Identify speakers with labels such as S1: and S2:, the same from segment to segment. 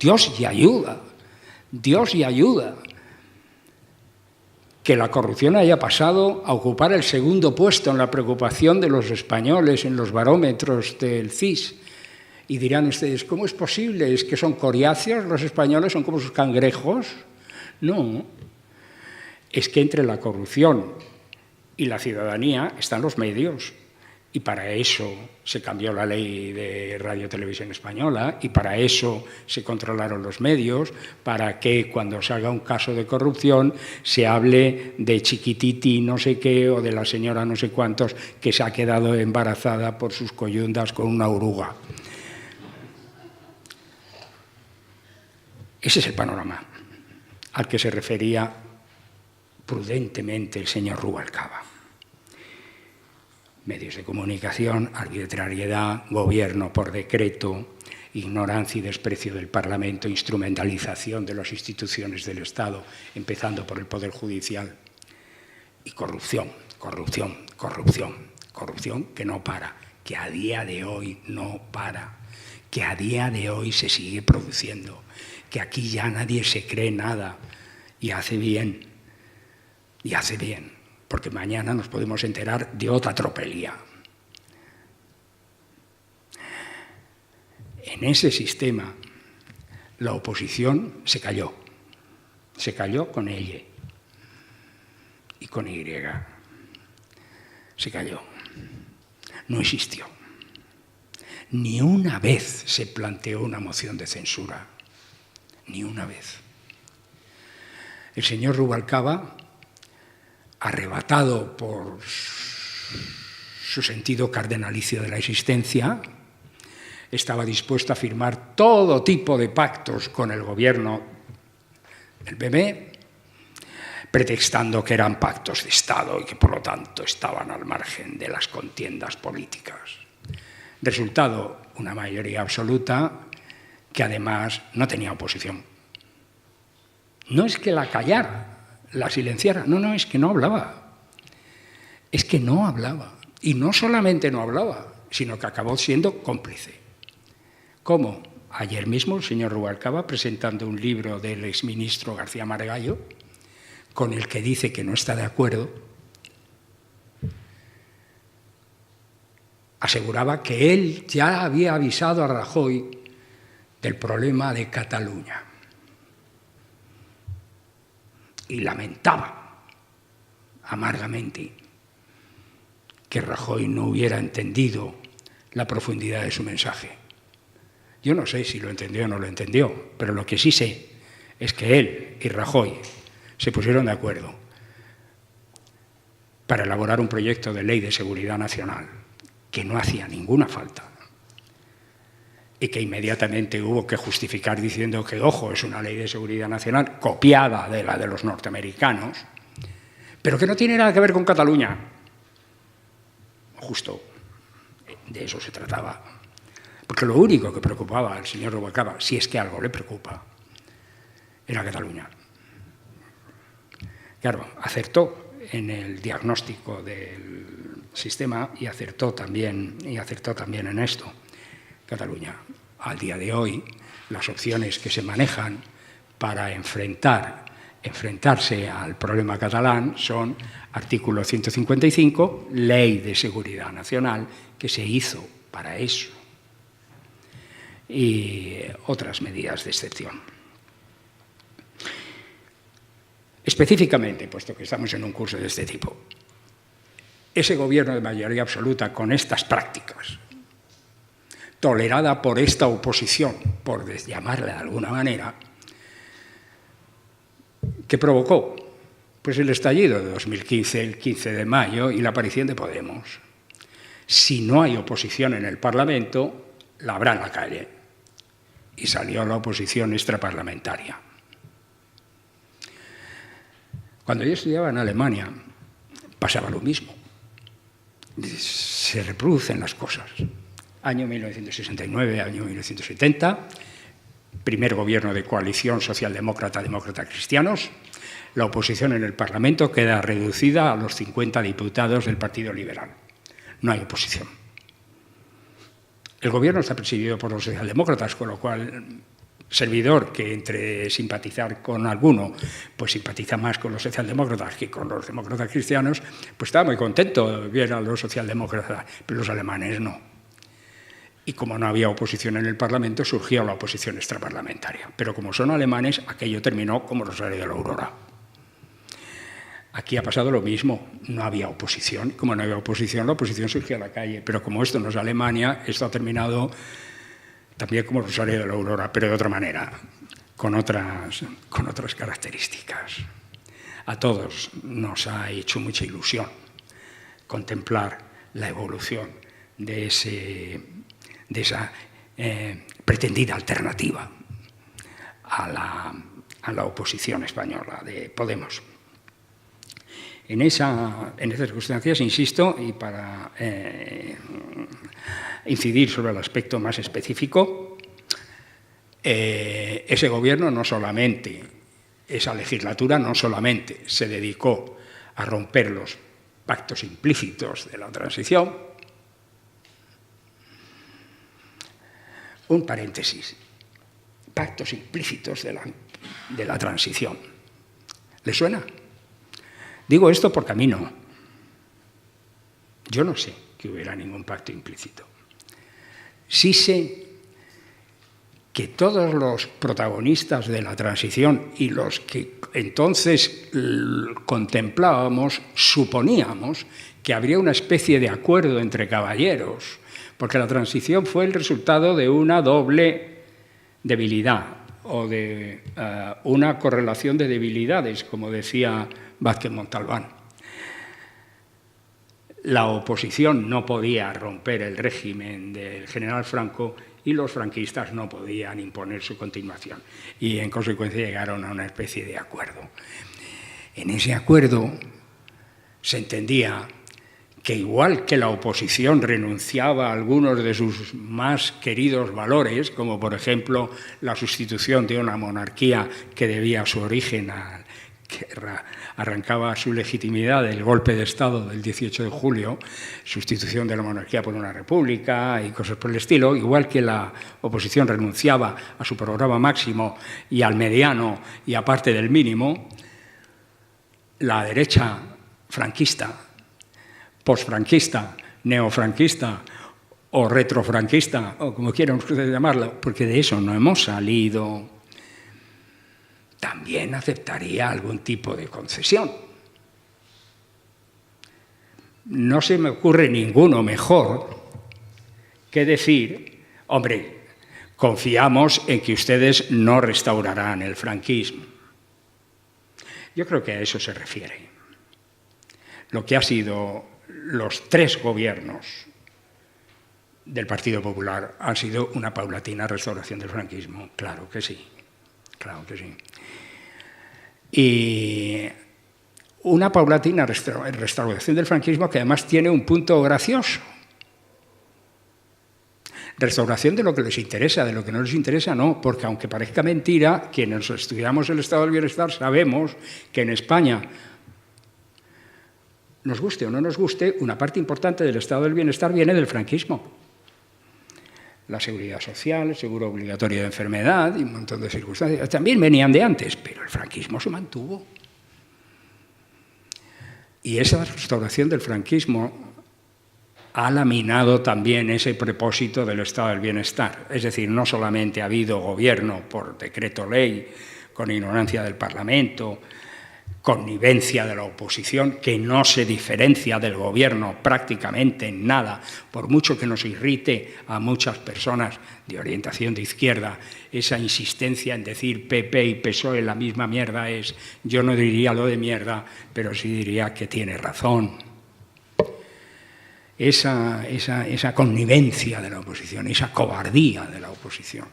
S1: Dios y ayuda, Dios y ayuda. Que la corrupción haya pasado a ocupar el segundo puesto en la preocupación de los españoles en los barómetros del CIS. Y dirán ustedes, ¿cómo es posible? ¿Es que son coriáceos los españoles? ¿Son como sus cangrejos? No. Es que entre la corrupción y la ciudadanía están los medios. Y para eso se cambió la ley de Radio Televisión Española y para eso se controlaron los medios, para que cuando salga un caso de corrupción se hable de Chiquititi no sé qué o de la señora no sé cuántos que se ha quedado embarazada por sus coyundas con una oruga. Ese es el panorama al que se refería prudentemente el señor Rubalcaba. Medios de comunicación, arbitrariedad, gobierno por decreto, ignorancia y desprecio del Parlamento, instrumentalización de las instituciones del Estado, empezando por el Poder Judicial, y corrupción, corrupción, corrupción, corrupción que no para, que a día de hoy no para, que a día de hoy se sigue produciendo, que aquí ya nadie se cree nada y hace bien, porque mañana nos podemos enterar de otra tropelía. En ese sistema, la oposición se cayó con ella y con Y. Se cayó, no existió. Ni una vez se planteó una moción de censura, ni una vez. El señor Rubalcaba, arrebatado por su sentido cardenalicio de la existencia, estaba dispuesto a firmar todo tipo de pactos con el gobierno del PP, pretextando que eran pactos de Estado y que por lo tanto estaban al margen de las contiendas políticas. Resultado, una mayoría absoluta que además no tenía oposición. No es que la callara, la silenciara, no, es que no hablaba. Es que no hablaba. Y no solamente no hablaba, sino que acabó siendo cómplice. ¿Cómo? Ayer mismo el señor Rubalcaba, presentando un libro del exministro García Margallo, con el que dice que no está de acuerdo, aseguraba que él ya había avisado a Rajoy del problema de Cataluña. Y lamentaba amargamente que Rajoy no hubiera entendido la profundidad de su mensaje. Yo no sé si lo entendió o no lo entendió, pero lo que sí sé es que él y Rajoy se pusieron de acuerdo para elaborar un proyecto de ley de seguridad nacional que no hacía ninguna falta y que inmediatamente hubo que justificar diciendo que, ojo, es una ley de seguridad nacional copiada de la de los norteamericanos, pero que no tiene nada que ver con Cataluña. Justo de eso se trataba. Porque lo único que preocupaba al señor Rubalcaba, si es que algo le preocupa, era Cataluña. Claro, acertó en el diagnóstico del sistema y acertó también en esto. Cataluña. Al día de hoy, las opciones que se manejan para enfrentarse al problema catalán son artículo 155, Ley de Seguridad Nacional, que se hizo para eso, y otras medidas de excepción. Específicamente, puesto que estamos en un curso de este tipo, ese gobierno de mayoría absoluta con estas prácticas, tolerada por esta oposición, por llamarla de alguna manera, que provocó pues el estallido de 2015, el 15 de mayo, y la aparición de Podemos. Si no hay oposición en el Parlamento, la habrá en la calle. Y salió la oposición extraparlamentaria. Cuando yo estudiaba en Alemania, pasaba lo mismo. Se reproducen las cosas. Año 1969, año 1970, primer gobierno de coalición socialdemócrata-demócrata-cristianos, la oposición en el Parlamento queda reducida a los 50 diputados del Partido Liberal. No hay oposición. El gobierno está presidido por los socialdemócratas, con lo cual servidor, que entre simpatizar con alguno, pues simpatiza más con los socialdemócratas que con los demócratas cristianos, pues estaba muy contento de ver a los socialdemócratas, pero los alemanes no. Y como no había oposición en el Parlamento, surgió la oposición extraparlamentaria. Pero como son alemanes, aquello terminó como Rosario de la Aurora. Aquí ha pasado lo mismo, no había oposición. Como no había oposición, la oposición surgió a la calle. Pero como esto no es Alemania, esto ha terminado también como Rosario de la Aurora, pero de otra manera, con otras características. A todos nos ha hecho mucha ilusión contemplar la evolución de esa pretendida alternativa a la oposición española de Podemos. En esas circunstancias, insisto, y para incidir sobre el aspecto más específico, ese gobierno no solamente, esa legislatura no solamente se dedicó a romper los pactos implícitos de la transición. Un paréntesis, pactos implícitos de la transición. ¿Le suena? Digo esto porque a mí no. Yo no sé que hubiera ningún pacto implícito. Sí sé que todos los protagonistas de la transición y los que entonces contemplábamos, suponíamos que habría una especie de acuerdo entre caballeros, porque la transición fue el resultado de una doble debilidad o de una correlación de debilidades, como decía Vázquez Montalbán. La oposición no podía romper el régimen del general Franco y los franquistas no podían imponer su continuación. Y, en consecuencia, llegaron a una especie de acuerdo. En ese acuerdo se entendía que, igual que la oposición renunciaba a algunos de sus más queridos valores, como, por ejemplo, la sustitución de una monarquía que debía su origen a que arrancaba su legitimidad del golpe de Estado del 18 de julio, sustitución de la monarquía por una república y cosas por el estilo, igual que la oposición renunciaba a su programa máximo y al mediano y aparte del mínimo, la derecha franquista, posfranquista, neofranquista o retrofranquista, o como quieran ustedes llamarlo, porque de eso no hemos salido, también aceptaría algún tipo de concesión. No se me ocurre ninguno mejor que decir, hombre, confiamos en que ustedes no restaurarán el franquismo. Yo creo que a eso se refiere. Lo que ha sido los 3 gobiernos del Partido Popular han sido una paulatina restauración del franquismo. Claro que sí, claro que sí. Y una paulatina restauración del franquismo que además tiene un punto gracioso. Restauración de lo que les interesa, de lo que no les interesa no, porque aunque parezca mentira, quienes estudiamos el estado del bienestar sabemos que en España, nos guste o no nos guste, una parte importante del estado del bienestar viene del franquismo. La seguridad social, el seguro obligatorio de enfermedad y un montón de circunstancias. También venían de antes, pero el franquismo se mantuvo. Y esa restauración del franquismo ha laminado también ese propósito del estado del bienestar. Es decir, no solamente ha habido gobierno por decreto ley, con ignorancia del Parlamento, connivencia de la oposición, que no se diferencia del gobierno prácticamente en nada, por mucho que nos irrite a muchas personas de orientación de izquierda, esa insistencia en decir PP y PSOE la misma mierda es, yo no diría lo de mierda, pero sí diría que tiene razón. Esa connivencia de la oposición, esa cobardía de la oposición,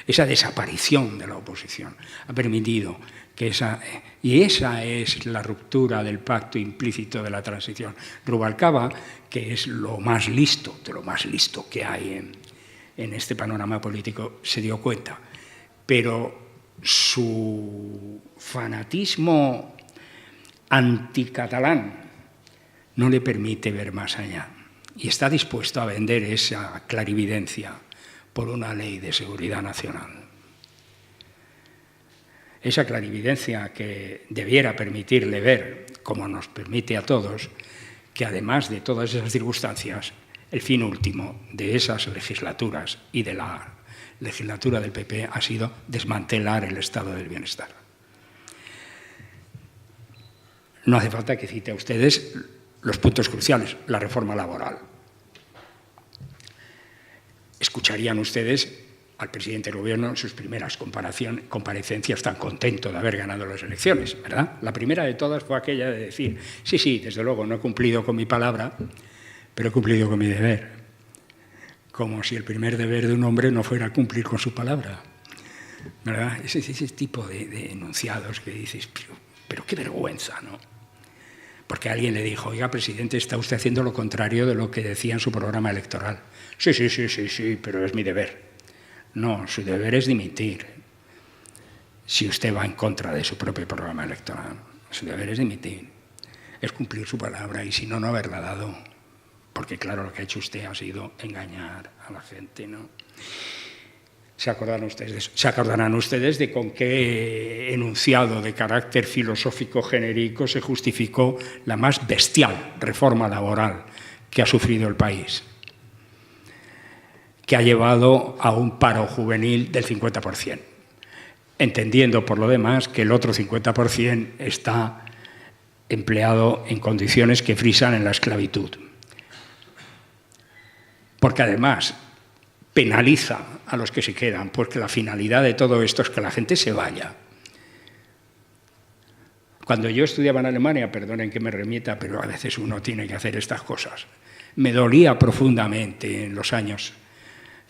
S1: esa desaparición de la oposición ha permitido que esa es la ruptura del pacto implícito de la transición. Rubalcaba, que es lo más listo, de lo más listo que hay en este panorama político, se dio cuenta. Pero su fanatismo anticatalán no le permite ver más allá. Y está dispuesto a vender esa clarividencia por una ley de seguridad nacional. esa clarividencia que debiera permitirle ver, como nos permite a todos, que además de todas esas circunstancias, el fin último de esas legislaturas y de la legislatura del PP ha sido desmantelar el estado del bienestar. No hace falta que cite a ustedes los puntos cruciales, la reforma laboral. Escucharían ustedes al presidente del Gobierno en sus primeras comparecencias tan contento de haber ganado las elecciones, ¿verdad? La primera de todas fue aquella de decir, sí, desde luego no he cumplido con mi palabra, pero he cumplido con mi deber. Como si el primer deber de un hombre no fuera cumplir con su palabra, ¿verdad? Ese tipo de enunciados que dices, pero qué vergüenza, ¿no? Porque alguien le dijo, oiga, presidente, está usted haciendo lo contrario de lo que decía en su programa electoral. Sí, pero es mi deber. No, su deber es dimitir. Si usted va en contra de su propio programa electoral, su deber es dimitir. Es cumplir su palabra y si no, no haberla dado. Porque claro, lo que ha hecho usted ha sido engañar a la gente, ¿no? ¿Se acordarán ustedes de con qué enunciado de carácter filosófico genérico se justificó la más bestial reforma laboral que ha sufrido el país? Que ha llevado a un paro juvenil del 50%, entendiendo por lo demás que el otro 50% está empleado en condiciones que frisan en la esclavitud. Porque además penaliza a los que se quedan, porque la finalidad de todo esto es que la gente se vaya. Cuando yo estudiaba en Alemania, perdonen que me remita, pero a veces uno tiene que hacer estas cosas, me dolía profundamente en los años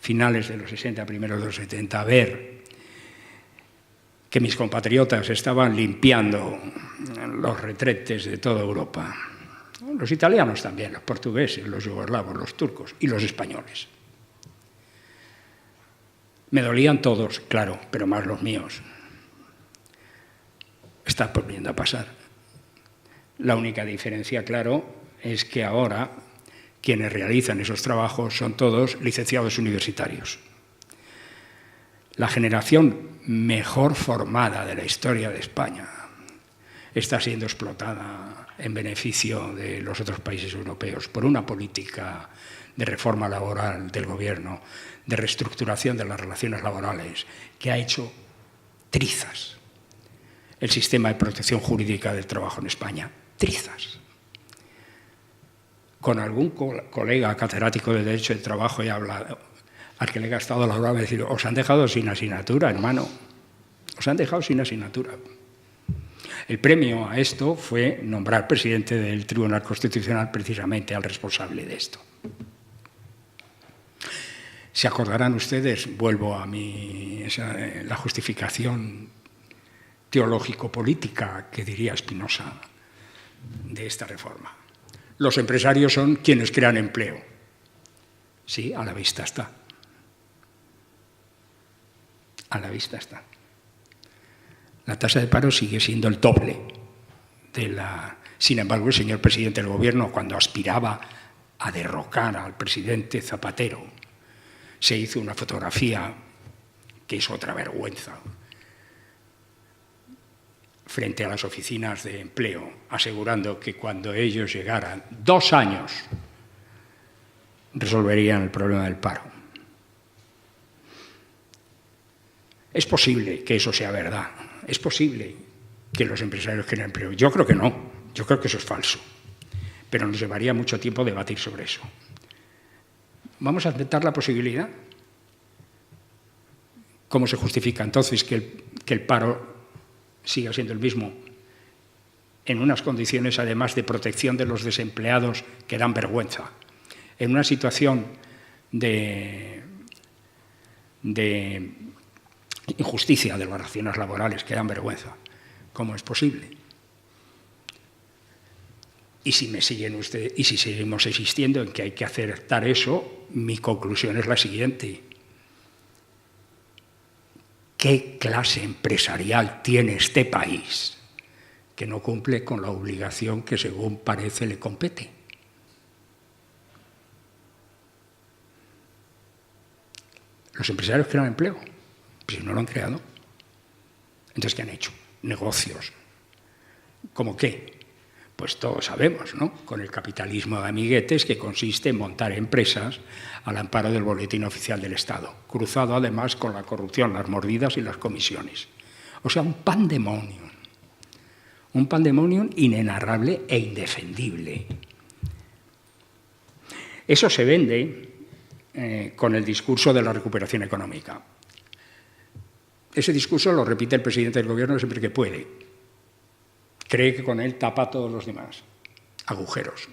S1: finales de los 60, primeros de los 70, ver que mis compatriotas estaban limpiando los retretes de toda Europa. Los italianos también, los portugueses, los yugoslavos, los turcos y los españoles. Me dolían todos, claro, pero más los míos. Está volviendo a pasar. La única diferencia, claro, es que ahora quienes realizan esos trabajos son todos licenciados universitarios. La generación mejor formada de la historia de España está siendo explotada en beneficio de los otros países europeos por una política de reforma laboral del gobierno, de reestructuración de las relaciones laborales, que ha hecho trizas el sistema de protección jurídica del trabajo en España. Trizas. Con algún colega catedrático de Derecho del Trabajo he hablado, al que le he gastado la hora de decir, os han dejado sin asignatura, hermano. Os han dejado sin asignatura. El premio a esto fue nombrar presidente del Tribunal Constitucional precisamente al responsable de esto. ¿Se acordarán ustedes? Vuelvo a la justificación teológico-política que diría Spinoza de esta reforma. Los empresarios son quienes crean empleo. Sí, a la vista está. A la vista está. La tasa de paro sigue siendo el doble de la... Sin embargo, el señor presidente del Gobierno, cuando aspiraba a derrocar al presidente Zapatero, se hizo una fotografía que es otra vergüenza frente a las oficinas de empleo, asegurando que cuando ellos llegaran, 2 años, resolverían el problema del paro. Es posible que eso sea verdad. Es posible que los empresarios creen empleo. Yo creo que no. Yo creo que eso es falso. Pero nos llevaría mucho tiempo debatir sobre eso. ¿Vamos a aceptar la posibilidad? ¿Cómo se justifica entonces que el paro siga siendo el mismo en unas condiciones, además, de protección de los desempleados que dan vergüenza? En una situación de injusticia de las relaciones laborales que dan vergüenza. ¿Cómo es posible? Y si me siguen ustedes, y si seguimos existiendo en que hay que aceptar eso, mi conclusión es la siguiente. ¿Qué clase empresarial tiene este país que no cumple con la obligación que, según parece, le compete? Los empresarios crean empleo. Pues si no lo han creado. Entonces, ¿qué han hecho? Negocios. ¿Cómo qué? Pues todos sabemos, ¿no? Con el capitalismo de amiguetes, que consiste en montar empresas al amparo del boletín oficial del Estado, cruzado además con la corrupción, las mordidas y las comisiones. O sea, un pandemonium inenarrable e indefendible. Eso se vende con el discurso de la recuperación económica. Ese discurso lo repite el presidente del Gobierno siempre que puede. Cree que con él tapa a todos los demás agujeros.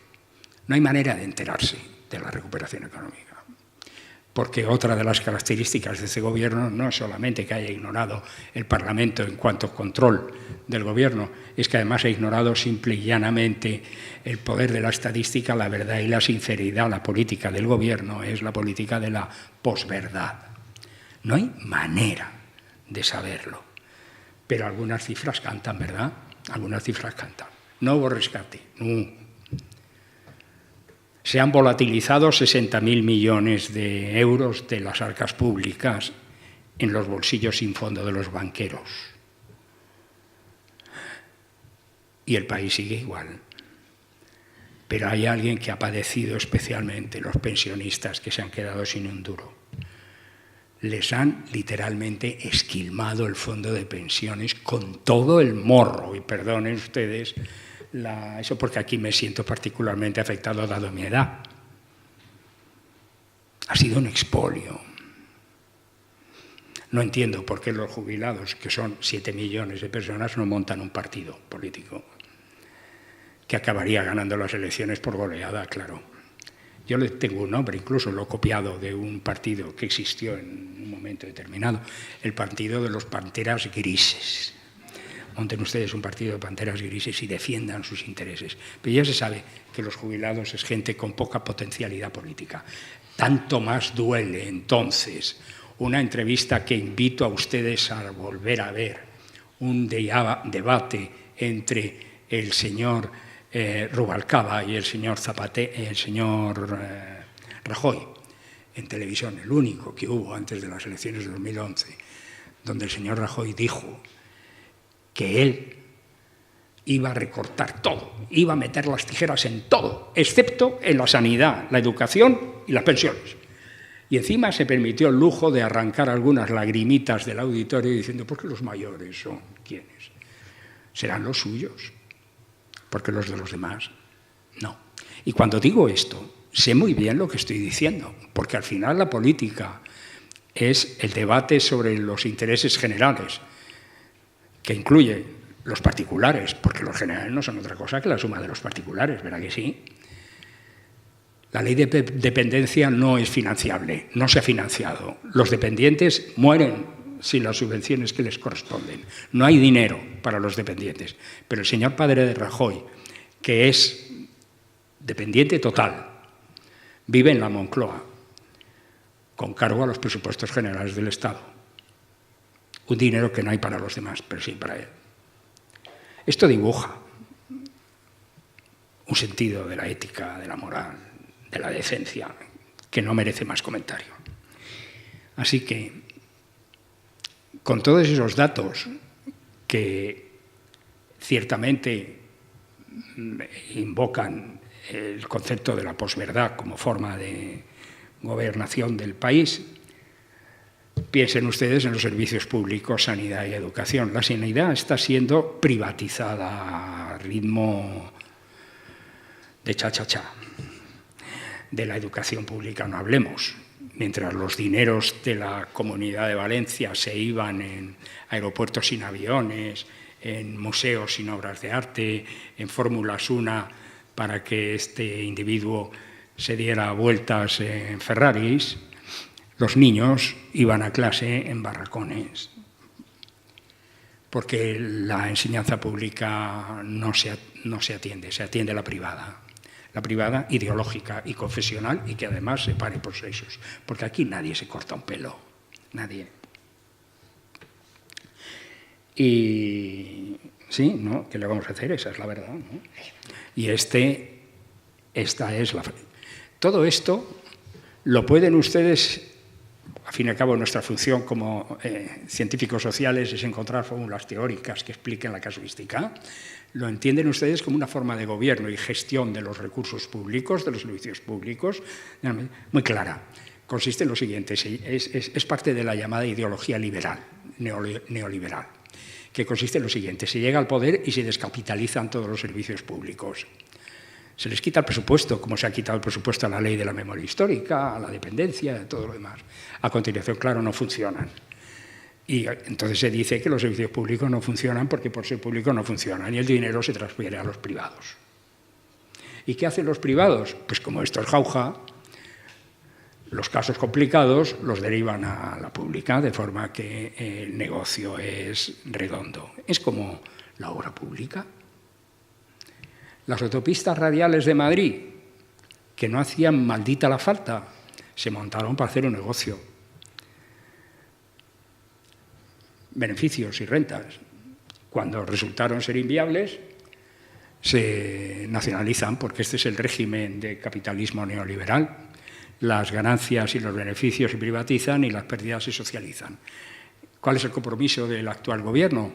S1: No hay manera de enterarse de la recuperación económica, porque otra de las características de ese Gobierno no es solamente que haya ignorado el Parlamento en cuanto a control del Gobierno, es que además ha ignorado simple y llanamente el poder de la estadística, la verdad y la sinceridad. La política del Gobierno es la política de la posverdad. No hay manera de saberlo, pero algunas cifras cantan, ¿verdad? Algunas cifras cantan. No hubo rescate. No. Se han volatilizado 60.000 millones de euros de las arcas públicas en los bolsillos sin fondo de los banqueros. Y el país sigue igual. Pero hay alguien que ha padecido especialmente, los pensionistas que se han quedado sin un duro. Les han literalmente esquilmado el fondo de pensiones con todo el morro. Y perdonen ustedes eso, porque aquí me siento particularmente afectado dado mi edad. Ha sido un expolio. No entiendo por qué los jubilados, que son 7 millones de personas, no montan un partido político que acabaría ganando las elecciones por goleada, claro. Yo le tengo un nombre, incluso lo he copiado de un partido que existió en un momento determinado, el partido de los panteras grises. Monten ustedes un partido de panteras grises y defiendan sus intereses. Pero ya se sabe que los jubilados es gente con poca potencialidad política. Tanto más duele, entonces, una entrevista que invito a ustedes a volver a ver, un debate entre el señor Rubalcaba y el señor Rajoy en televisión, el único que hubo antes de las elecciones de 2011, donde el señor Rajoy dijo que él iba a recortar todo, iba a meter las tijeras en todo, excepto en la sanidad, la educación y las pensiones. Y encima se permitió el lujo de arrancar algunas lagrimitas del auditorio diciendo, ¿por qué los mayores son quiénes? Serán los suyos, porque los de los demás no. Y cuando digo esto, sé muy bien lo que estoy diciendo, porque al final la política es el debate sobre los intereses generales, que incluye los particulares, porque los generales no son otra cosa que la suma de los particulares, ¿verdad que sí? La ley de dependencia no es financiable, no se ha financiado. Los dependientes mueren sin las subvenciones que les corresponden. No hay dinero para los dependientes. Pero el señor padre de Rajoy, que es dependiente total, vive en la Moncloa, con cargo a los presupuestos generales del Estado. Un dinero que no hay para los demás, pero sí para él. Esto dibuja un sentido de la ética, de la moral, de la decencia, que no merece más comentario. Así que, con todos esos datos que ciertamente invocan el concepto de la posverdad como forma de gobernación del país, piensen ustedes en los servicios públicos, sanidad y educación. La sanidad está siendo privatizada a ritmo de cha-cha-cha. De la educación pública no hablemos. Mientras los dineros de la Comunidad de Valencia se iban en aeropuertos sin aviones, en museos sin obras de arte, en Fórmulas 1 para que este individuo se diera vueltas en Ferraris, los niños iban a clase en barracones, porque la enseñanza pública no se atiende, se atiende la privada. La privada ideológica y confesional, y que además se pare por sexos, porque aquí nadie se corta un pelo, nadie. Y sí, ¿no? ¿Qué le vamos a hacer? Esa es la verdad, ¿no? Y esta es la... Todo esto lo pueden ustedes a fin y al cabo nuestra función como científicos sociales es encontrar fórmulas teóricas que expliquen la casuística, lo entienden ustedes como una forma de gobierno y gestión de los recursos públicos, de los servicios públicos, muy clara. Consiste en lo siguiente, es parte de la llamada ideología liberal, neoliberal, que consiste en lo siguiente: se llega al poder y se descapitalizan todos los servicios públicos. Se les quita el presupuesto, como se ha quitado el presupuesto a la ley de la memoria histórica, a la dependencia, a todo lo demás. A continuación, claro, no funcionan. Y entonces se dice que los servicios públicos no funcionan porque por ser públicos no funcionan y el dinero se transfiere a los privados. ¿Y qué hacen los privados? Pues como esto es jauja, los casos complicados los derivan a la pública, de forma que el negocio es redondo. Es como la obra pública. Las autopistas radiales de Madrid, que no hacían maldita la falta, se montaron para hacer un negocio. Beneficios y rentas. Cuando resultaron ser inviables, se nacionalizan, porque este es el régimen de capitalismo neoliberal. Las ganancias y los beneficios se privatizan y las pérdidas se socializan. ¿Cuál es el compromiso del actual gobierno?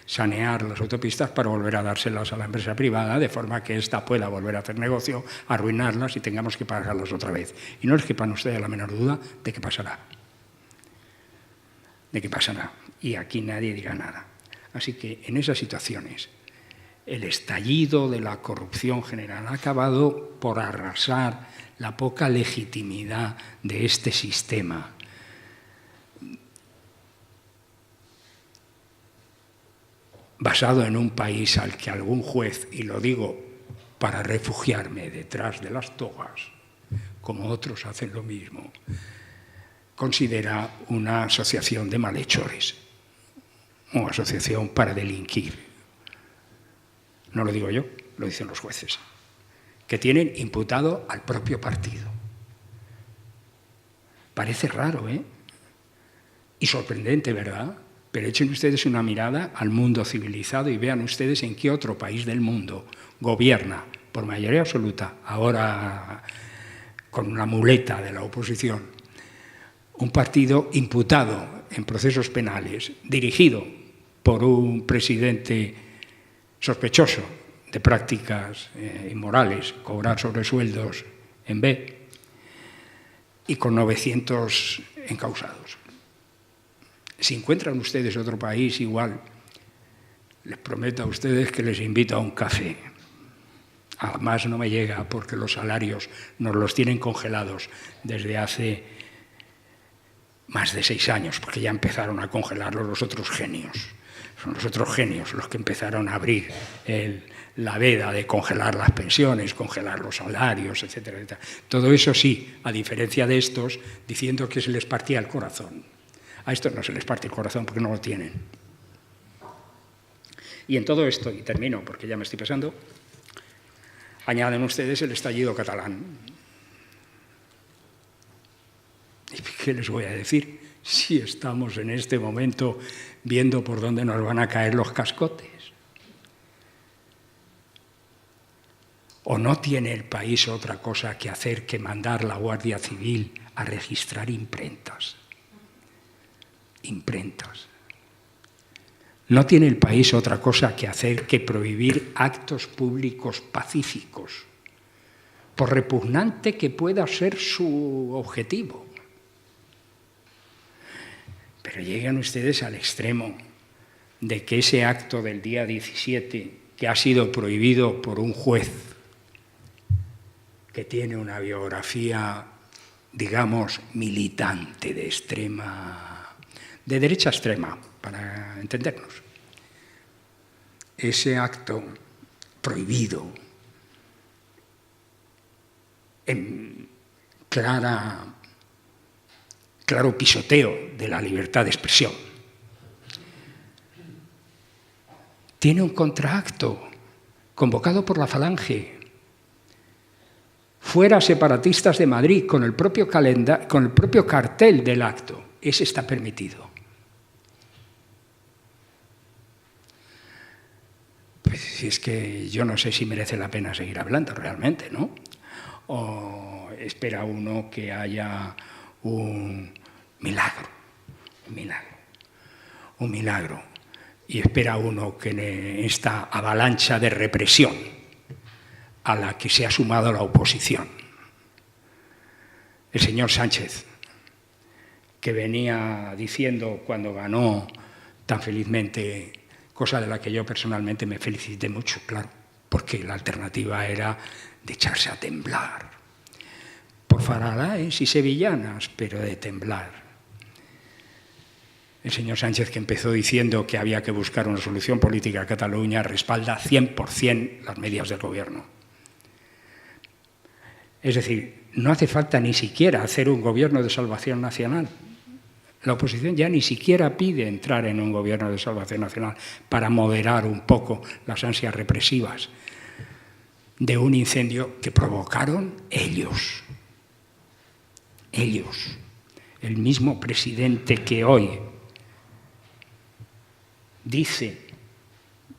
S1: Sanear las autopistas para volver a dárselas a la empresa privada, de forma que ésta pueda volver a hacer negocio, arruinarlas y tengamos que pagarlas otra vez. Y no les quepan ustedes la menor duda de qué pasará. De qué pasará. Y aquí nadie dirá nada. Así que en esas situaciones, el estallido de la corrupción general ha acabado por arrasar la poca legitimidad de este sistema. Basado en un país al que algún juez, y lo digo para refugiarme detrás de las togas, como otros hacen lo mismo, considera una asociación de malhechores, una asociación para delinquir. No lo digo yo, lo dicen los jueces, que tienen imputado al propio partido. Parece raro, ¿eh? Y sorprendente, ¿verdad? Pero echen ustedes una mirada al mundo civilizado y vean ustedes en qué otro país del mundo gobierna, por mayoría absoluta, ahora con una muleta de la oposición, un partido imputado en procesos penales, dirigido por un presidente sospechoso de prácticas inmorales, cobrar sobresueldos en B, y con 900 encausados. Si encuentran ustedes otro país igual, les prometo a ustedes que les invito a un café. A más no me llega porque los salarios nos los tienen congelados desde hace más de 6 años, porque ya empezaron a congelarlos los otros genios. Son los otros genios los que empezaron a abrir la veda de congelar las pensiones, congelar los salarios, etcétera, etcétera. Todo eso sí, a diferencia de estos, diciendo que se les partía el corazón. A estos no se les parte el corazón porque no lo tienen. Y en todo esto, y termino porque ya me estoy pasando, añaden ustedes el estallido catalán. ¿Y qué les voy a decir? Si estamos en este momento viendo por dónde nos van a caer los cascotes. ¿O no tiene el país otra cosa que hacer que mandar la Guardia Civil a registrar imprentas? Imprentas. ¿No tiene el país otra cosa que hacer que prohibir actos públicos pacíficos, por repugnante que pueda ser su objetivo? Pero llegan ustedes al extremo de que ese acto del día 17, que ha sido prohibido por un juez que tiene una biografía, digamos, militante de derecha extrema, para entendernos. Ese acto prohibido, en claro pisoteo de la libertad de expresión, tiene un contraacto convocado por la Falange. Fuera separatistas de Madrid, con el propio cartel del acto. Ese está permitido. Pues si es que yo no sé si merece la pena seguir hablando realmente, ¿no? O espera uno que haya un milagro, un milagro, un milagro. Y espera uno que en esta avalancha de represión a la que se ha sumado la oposición, el señor Sánchez, que venía diciendo cuando ganó tan felizmente, cosa de la que yo personalmente me felicité mucho, claro, porque la alternativa era de echarse a temblar, por faralaes y sevillanas, pero de temblar. El señor Sánchez, que empezó diciendo que había que buscar una solución política a Cataluña, respalda 100% las medidas del Gobierno. Es decir, no hace falta ni siquiera hacer un gobierno de salvación nacional. La oposición ya ni siquiera pide entrar en un gobierno de salvación nacional para moderar un poco las ansias represivas de un incendio que provocaron ellos. Ellos. El mismo presidente que hoy dice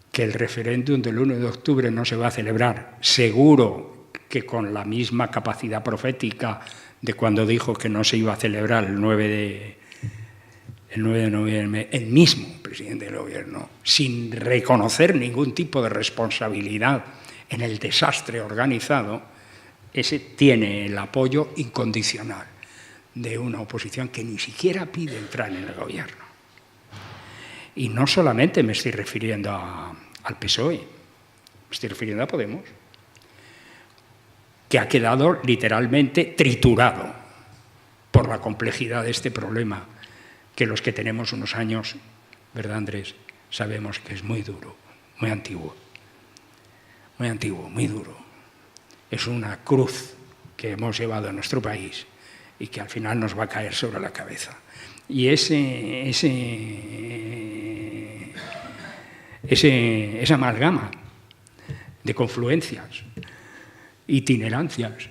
S1: que el referéndum del 1 de octubre no se va a celebrar, seguro que con la misma capacidad profética de cuando dijo que no se iba a celebrar el 9 de noviembre, el mismo presidente del Gobierno, sin reconocer ningún tipo de responsabilidad en el desastre organizado, ese tiene el apoyo incondicional de una oposición que ni siquiera pide entrar en el Gobierno. Y no solamente me estoy refiriendo al PSOE, me estoy refiriendo a Podemos, que ha quedado literalmente triturado por la complejidad de este problema, que los que tenemos unos años, ¿verdad, Andrés?, sabemos que es muy duro, muy antiguo, muy duro. Es una cruz que hemos llevado a nuestro país y que al final nos va a caer sobre la cabeza. Y esa amalgama de confluencias, itinerancias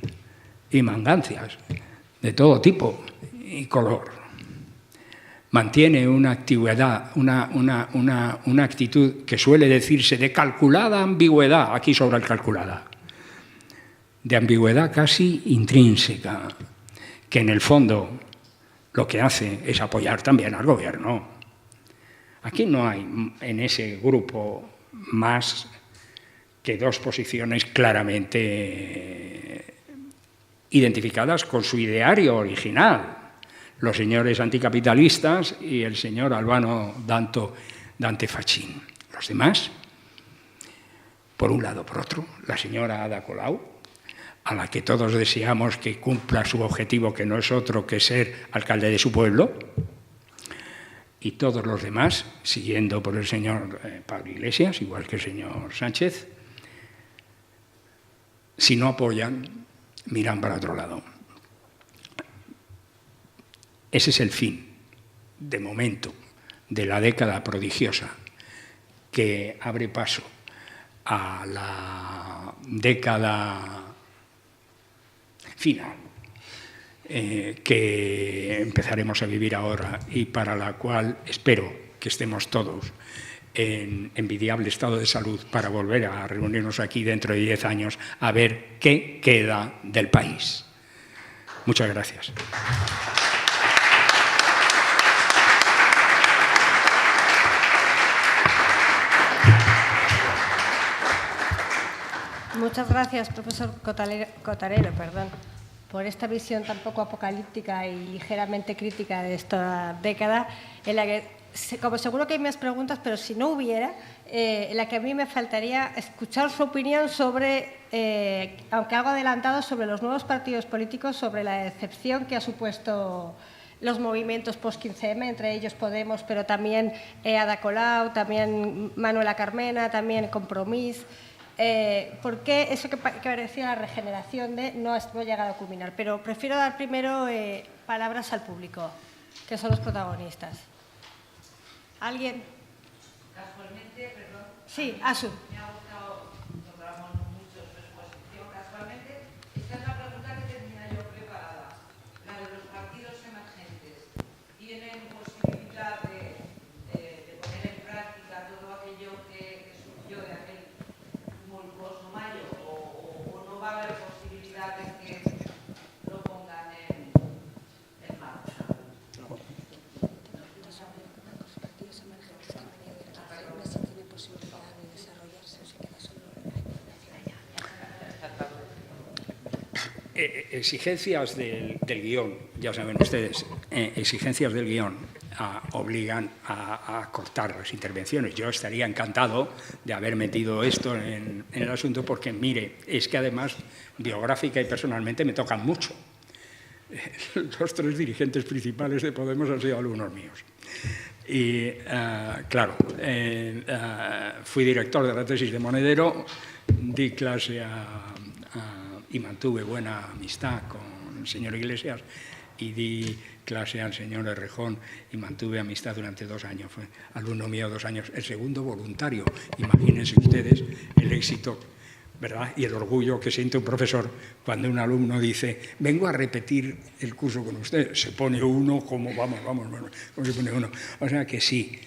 S1: y mangancias de todo tipo y color mantiene una actividad, una actitud que suele decirse de calculada ambigüedad, aquí sobra el calculada, de ambigüedad casi intrínseca, que en el fondo lo que hace es apoyar también al Gobierno. Aquí no hay en ese grupo más que dos posiciones claramente identificadas con su ideario original. Los señores anticapitalistas y el señor Albano Dante Fachin. Los demás, por un lado, por otro, la señora Ada Colau, a la que todos deseamos que cumpla su objetivo, que no es otro que ser alcalde de su pueblo, y todos los demás, siguiendo por el señor Pablo Iglesias, igual que el señor Sánchez, si no apoyan, miran para otro lado. Ese es el fin, de momento, de la década prodigiosa que abre paso a la década final que empezaremos a vivir ahora y para la cual espero que estemos todos en envidiable estado de salud para volver a reunirnos aquí dentro de 10 años a ver qué queda del país. Muchas gracias.
S2: Muchas gracias, profesor Cotarelo, por esta visión tan poco apocalíptica y ligeramente crítica de esta década, en la que, como seguro que hay más preguntas, pero si no hubiera, en la que a mí me faltaría escuchar su opinión sobre, aunque algo adelantado, sobre los nuevos partidos políticos, sobre la decepción que ha supuesto los movimientos post-15M, entre ellos Podemos, pero también Ada Colau, también Manuela Carmena, también Compromís. ¿Por qué eso que parecía la regeneración no ha llegado a culminar? Pero prefiero dar primero palabras al público, que son los protagonistas. ¿Alguien?
S3: Casualmente, perdón.
S2: Sí, Asu.
S3: Me ha gustado, Ramón, mucho su exposición. Casualmente, esta es la pregunta que tenía yo preparada. La de los partidos emergentes. ¿Tienen posibilidad de poner en práctica todo aquello que surgió de aquel tumultuoso mayo? ¿O no va a haber posibilidad de que lo pongan en marcha?
S1: exigencias del guión, ya saben ustedes, exigencias del guión obligan a cortar las intervenciones. Yo estaría encantado de haber metido esto en el asunto porque, mire, es que además biográfica y personalmente me tocan mucho. Los 3 dirigentes principales de Podemos han sido alumnos míos. Y, claro, fui director de la tesis de Monedero, di clase y mantuve buena amistad con el señor Iglesias y di clase al señor Errejón y mantuve amistad durante 2 años. Fue alumno mío 2 años, el segundo voluntario. Imagínense ustedes el éxito, ¿verdad? Y el orgullo que siente un profesor cuando un alumno dice, vengo a repetir el curso con usted. Se pone uno como, vamos, como se pone uno. O sea que sí,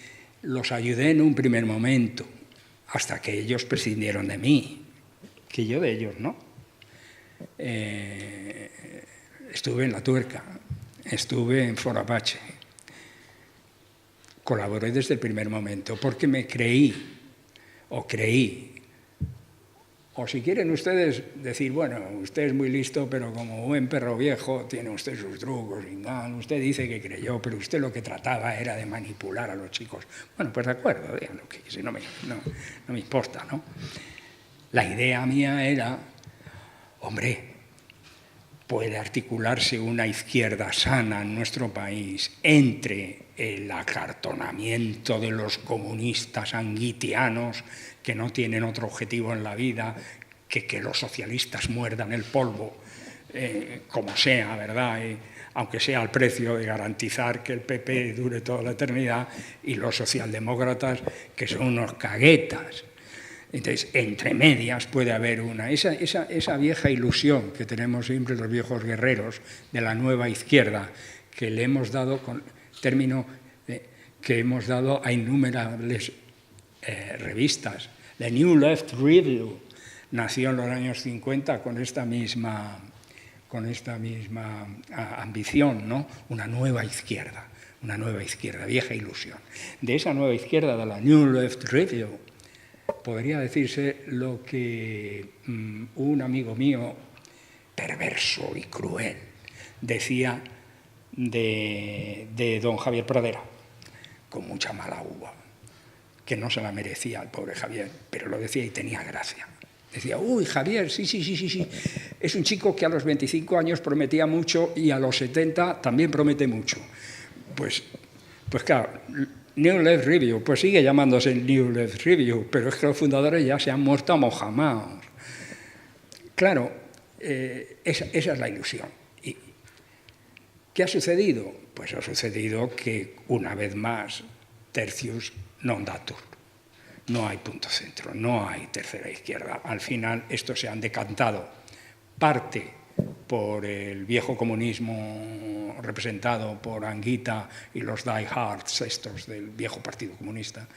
S1: los ayudé en un primer momento, hasta que ellos prescindieron de mí, que yo de ellos no. Estuve en La Tuerca, estuve en Foro Apache. Colaboré desde el primer momento porque me creí, o si quieren ustedes decir, bueno, usted es muy listo, pero como buen perro viejo tiene usted sus trucos y tal. Usted dice que creyó, pero usted lo que trataba era de manipular a los chicos. Bueno, pues de acuerdo, díganlo, que si no me importa, ¿no? La idea mía era, hombre, puede articularse una izquierda sana en nuestro país entre el acartonamiento de los comunistas anguitianos que no tienen otro objetivo en la vida que los socialistas muerdan el polvo, como sea, ¿verdad? Aunque sea al precio de garantizar que el PP dure toda la eternidad, y los socialdemócratas, que son unos caguetas. Entonces, entre medias puede haber esa vieja ilusión que tenemos siempre los viejos guerreros de la nueva izquierda, que le hemos dado, que hemos dado a innumerables revistas. The New Left Review nació en los años 50 con esta misma ambición, ¿no? Una nueva izquierda, vieja ilusión. De esa nueva izquierda, de la New Left Review, podría decirse lo que un amigo mío, perverso y cruel, decía de don Javier Pradera, con mucha mala uva, que no se la merecía el pobre Javier, pero lo decía y tenía gracia. Decía, uy, Javier, sí, es un chico que a los 25 años prometía mucho y a los 70 también promete mucho. Pues claro, New Left Review, pues sigue llamándose New Left Review, pero es que los fundadores ya se han muerto a mojamaos. Claro, esa es la ilusión. ¿Y qué ha sucedido? Pues ha sucedido que, una vez más, tertius non datur. No hay punto centro, no hay tercera izquierda. Al final, estos se han decantado parte por el viejo comunismo representado por Anguita y los diehards estos del viejo Partido Comunista,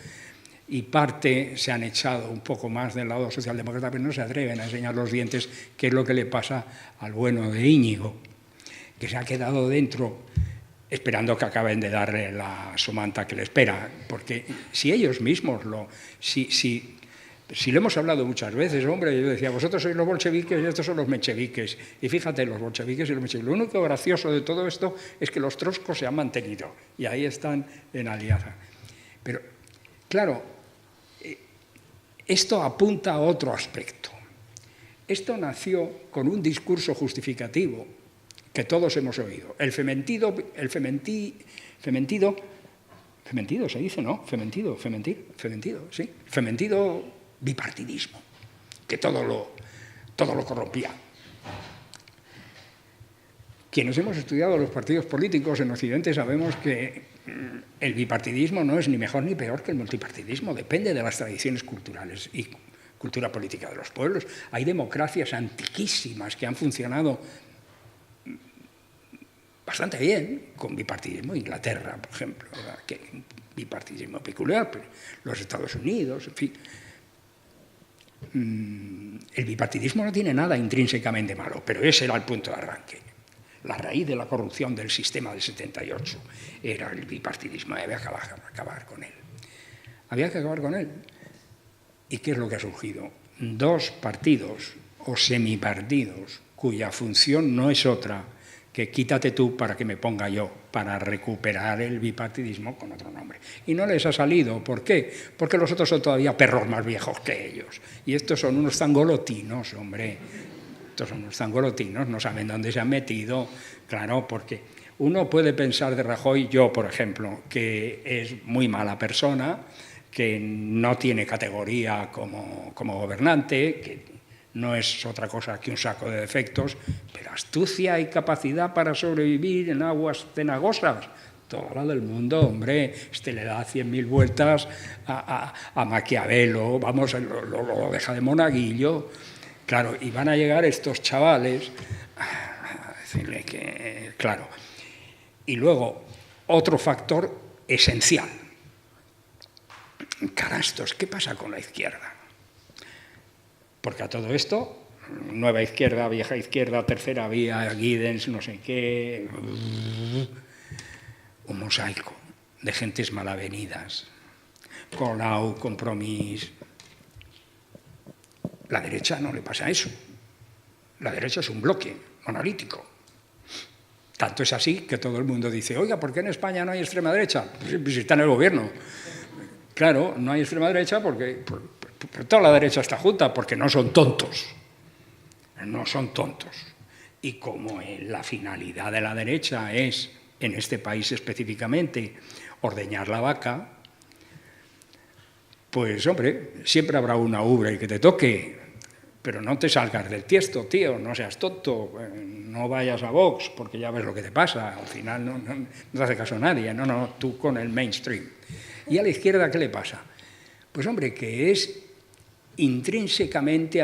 S1: y parte se han echado un poco más del lado socialdemócrata, pero no se atreven a enseñar los dientes, que es lo que le pasa al bueno de Íñigo, que se ha quedado dentro esperando que acaben de darle la somanta que le espera, porque si ellos mismos si lo hemos hablado muchas veces, hombre, yo decía, vosotros sois los bolcheviques y estos son los mencheviques. Y fíjate, los bolcheviques y los mencheviques. Lo único gracioso de todo esto es que los trotskos se han mantenido y ahí están en alianza. Pero, claro, esto apunta a otro aspecto. Esto nació con un discurso justificativo que todos hemos oído. Fementido se dice, ¿no? Fementido, sí. Fementido bipartidismo, que todo lo corrompía. Quienes hemos estudiado los partidos políticos en Occidente sabemos que el bipartidismo no es ni mejor ni peor que el multipartidismo, depende de las tradiciones culturales y cultura política de los pueblos. Hay democracias antiquísimas que han funcionado bastante bien con bipartidismo. Inglaterra, por ejemplo, que bipartidismo peculiar, pero los Estados Unidos, en fin. El bipartidismo no tiene nada intrínsecamente malo, pero ese era el punto de arranque. La raíz de la corrupción del sistema del 78 era el bipartidismo, y había que acabar con él. Había que acabar con él. ¿Y qué es lo que ha surgido? 2 partidos o semipartidos cuya función no es otra que quítate tú para que me ponga yo, para recuperar el bipartidismo con otro nombre. Y no les ha salido. ¿Por qué? Porque los otros son todavía perros más viejos que ellos. Y estos son unos zangolotinos, hombre. Estos son unos zangolotinos, no saben dónde se han metido. Claro, porque uno puede pensar de Rajoy, yo, por ejemplo, que es muy mala persona, que no tiene categoría como gobernante, que no es otra cosa que un saco de defectos, pero astucia y capacidad para sobrevivir en aguas cenagosas, toda la del mundo, hombre. Este le da 100.000 vueltas a Maquiavelo, vamos, lo deja de monaguillo. Claro, y van a llegar estos chavales a decirle que, claro. Y luego, otro factor esencial. Carastos, ¿qué pasa con la izquierda? Porque a todo esto, nueva izquierda, vieja izquierda, tercera vía, Giddens, no sé qué, un mosaico de gentes malavenidas, Colau, Compromís. La derecha no le pasa eso. La derecha es un bloque monolítico. Tanto es así que todo el mundo dice, oiga, ¿por qué en España no hay extrema derecha? Pues si está en el gobierno. Claro, no hay extrema derecha porque toda la derecha está junta, porque no son tontos. No son tontos. Y como la finalidad de la derecha es, en este país específicamente, ordeñar la vaca, pues, hombre, siempre habrá una ubre que te toque, pero no te salgas del tiesto, tío, no seas tonto, no vayas a Vox, porque ya ves lo que te pasa, al final no te hace caso a nadie, no, tú con el mainstream. ¿Y a la izquierda qué le pasa? Pues, hombre, que es intrínsecamente